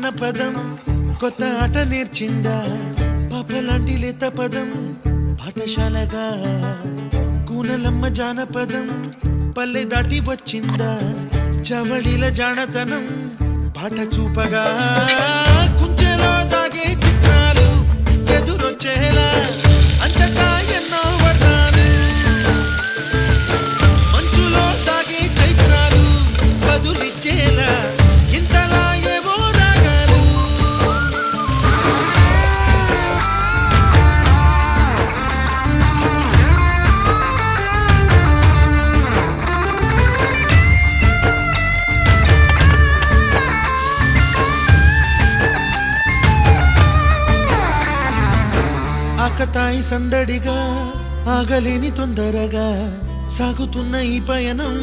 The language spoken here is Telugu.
జానపదం కొత్త ఆట నేర్చిందా పాపలాంటి లేత పదం పాఠశాలగా కూనలమ్మ జానపదం పల్లె దాటి వచ్చిందా చవళిల జానతనం పాట చూపగా కుంచెలో దాగే చిత్రాలు ఎదురొచ్చేలా అంతటా ఎన్నో వర్ణాలు మంచులో దాగే చైత్రాలు బదులిచ్చేలా ఇంతలా ఏవో రాగాలు ఆకతాయి సందడిగా ఆగలేని తొందరగా సాగుతున్న ఈ పయనం